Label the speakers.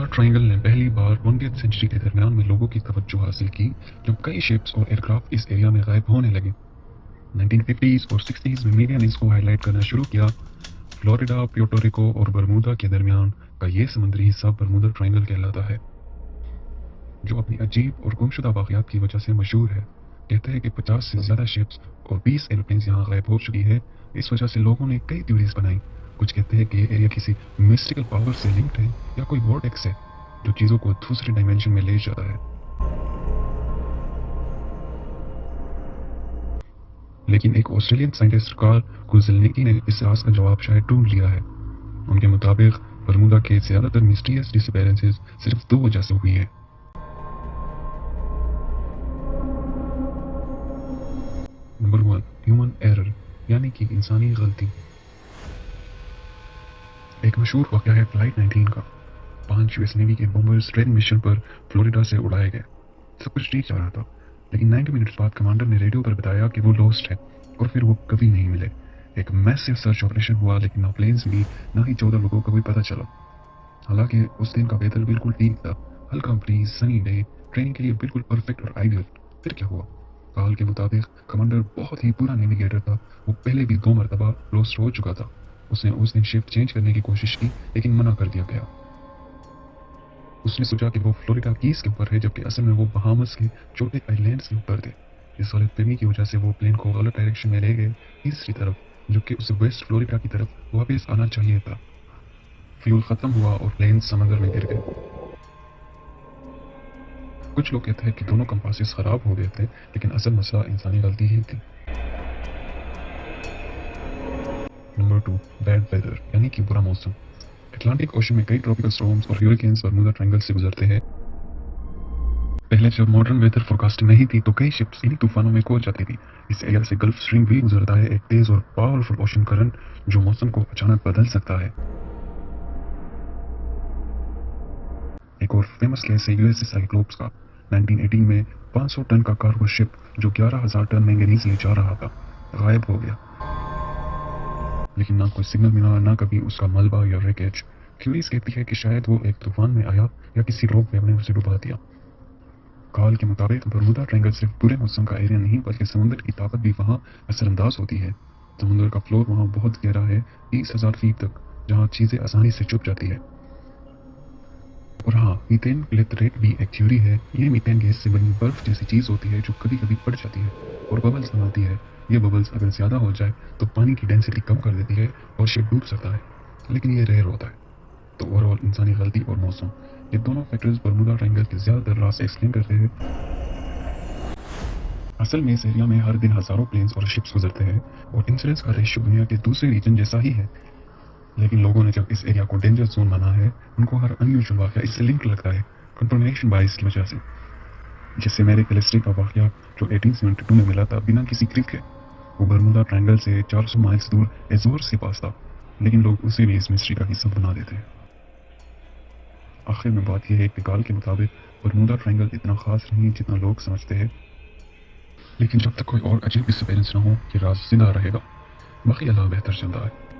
Speaker 1: Bermuda triangle نے پہلی بار 20th century کے درمیان میں لوگوں کی توجہ حاصل کی جب کئی شپس اور ایئرکرافٹ اس ایریا میں غائب ہونے لگے۔ 1950s اور 60s میں میڈیا نے اس کو ہائی لائٹ کرنا شروع کیا۔ فلوریڈا، پیورٹو ریکو اور برمودا کے درمیان کا یہ سمندری حصہ برمودا ٹرائنگل کہلاتا ہے، جو اپنی عجیب اور گمشدہ واقعات کی وجہ سے مشہور ہے۔ کہتے ہیں کہ 50 سے زیادہ شپس اور 20 ایروپلینز یہاں غائب ہو چکی ہے۔ اس وجہ سے لوگوں نے کئی تھیوریز بنائی۔ کچھ کہتے ہیں کہ یہ ایریا کسی مسٹیکل پاور سے لنکڈ ہے یا کوئی وارٹیکس ہے جو چیزوں کو دوسرے ڈائمینشن میں لے جاتا ہے۔ لیکن ایک آسٹریلین سائنٹسٹ کارل کوزلنیکی نے اس راز کا جواب شاید ڈھونڈ لیا ہے۔ ان کے مطابق برمودا کے زیادہ تر مسٹریس ڈس اپیرنسز صرف 2 وجہ سے ہوئی ہیں۔ نمبر 1، ہیومن ایرر، یعنی کہ انسانی غلطی۔ ایک مشہور واقعہ ہے فلائٹ 19 کا۔ 5 US نیوی کے بومبرز ٹرین مشن پر فلوریڈا سے اڑائے گئے۔ سب کچھ ٹھیک چل رہا تھا، لیکن 90 منٹس بعد کمانڈر نے ریڈیو پر بتایا کہ وہ لوسٹ ہے اور پھر وہ کبھی نہیں ملے۔ ایک میسو سرچ آپریشن ہوا، لیکن نہ پلینز ملی، نہ ہی 14 لوگوں کا کوئی پتہ چلا۔ حالانکہ اس دن کا ویدر بالکل ٹھیک تھا، ہلکا بریز، سنی ڈے، ٹریننگ کے لیے بالکل پرفیکٹ اور آئیڈیل۔ پھر کیا ہوا؟ کال کے مطابق کمانڈر بہت ہی برا نیویگیٹر تھا، وہ پہلے بھی 2 مرتبہ لوسٹ ہو چکا تھا۔ اس نے اس دن شفٹ چینج کرنے کی کوشش کی، لیکن منع کر دیا گیا۔ اس نے سوچا کہ وہ فلوریڈا کیز کے اوپر ہے، جبکہ اصل میں وہ بہامس کے چھوٹے آئی لینڈز کے اوپر تھے۔ اس غلط فہمی کی وجہ سے وہ پلین کو غلط ڈائریکشن میں لے گئے، ایسٹ کی طرف، جو کہ اسے ویسٹ فلوریڈا کی طرف واپس آنا چاہیے تھا۔ فیول ختم ہوا اور پلین سمندر میں گر گئے۔ کچھ لوگ کہتے ہیں کہ دونوں کمپاسز خراب ہو گئے تھے، لیکن اصل مسئلہ انسانی غلطی ہی تھی۔ نمبر 2، بیڈ ویدر، یعنی کہ برا موسم۔ اٹلانٹک اوشن میں کئی ٹراپیکل اسٹارمز اور ہیوریکینز برمودا ٹرائنگل سے گزرتے ہیں۔ پہلے جب ماڈرن ویدر فورکاسٹنگ نہیں تھی تو کئی شپس انہی طوفانوں میں کھو جاتی تھی۔ اس ایریا سے گلف اسٹریم بھی گزرتا ہے، ایک تیز اور پاورفل اوشن کرنٹ جو موسم کو اچانک بدل سکتا ہے۔ ایک اور فیمس کیس ہے US سائیکلوپس کا۔ 1918 میں 500 ٹن کا کارگو شپ جو 11,000 ٹن مینگنیز لے جا رہا تھا غائب ہو گیا، لیکن نہ کوئی سگنل ملا، نہ کبھی اس کا ملبہ یا ریکیج۔ تھیوریز کہتی ہے کہ شاید وہ ایک طوفان میں آیا یا کسی راک ویو نے اسے ڈبا دیا۔ کال کے مطابق برمودا ٹرائنگل صرف برے موسم کا ایریا نہیں بلکہ سمندر کی طاقت بھی وہاں اثر انداز ہوتی ہے۔ سمندر کا فلور وہاں بہت گہرا ہے، 30,000 فیٹ تک، جہاں چیزیں آسانی سے چھپ جاتی ہے۔ اور ہاں، میتین گلیٹریٹ بھی ایک تھیوری ہے۔ یہ میتین گیس سے بنی برف جیسی چیز ہوتی ہے جو کبھی کبھی پھٹ جاتی ہے اور ببلز بناتی ہے۔ یہ ببلز اگر زیادہ ہو جائے تو پانی کی ڈینسٹی کم کر دیتی ہے اور شپ ڈوب سکتا ہے، لیکن یہ ریئر ہوتا ہے۔ تو اوورآل انسانی غلطی اور موسم، یہ دونوں فیکٹرز برمودا ٹرائنگل کے زیادہ تر لاس ایکسپلین کرتے ہیں۔ اصل میں اس ایریا میں ہر دن ہزاروں پلینز اور شپس گزرتے ہیں اور انسیڈنٹس کا ریشیو دنیا کے دوسرے ریجن جیسا ہی ہے، لیکن لوگوں نے جب اس ایریا کو ڈینجر زون مانا ہے، ان کو ہر انیوژل واقعہ اس سے لنک لگتا ہے کنٹرمنیشن بائس کی وجہ سے۔ جیسے میری کیلسٹری کا واقعہ جو 1872 میں ملا تھا بنا کسی کلک کے، وہ برمودا ٹرائنگل سے 400 مائلز دور ایزورس کے پاس تھا، لیکن لوگ اسے بھی اس مسٹری کا حصہ بنا دیتے ہیں۔ آخر میں بات یہ ہے کہ کال کے مطابق برمودا ٹرائنگل اتنا خاص نہیں جتنا لوگ سمجھتے ہیں، لیکن جب تک کوئی اور عجیب ڈس اپیرنس نہ ہو یہ راز زندہ رہے گا۔ باقی اللہ بہتر چلتا ہے۔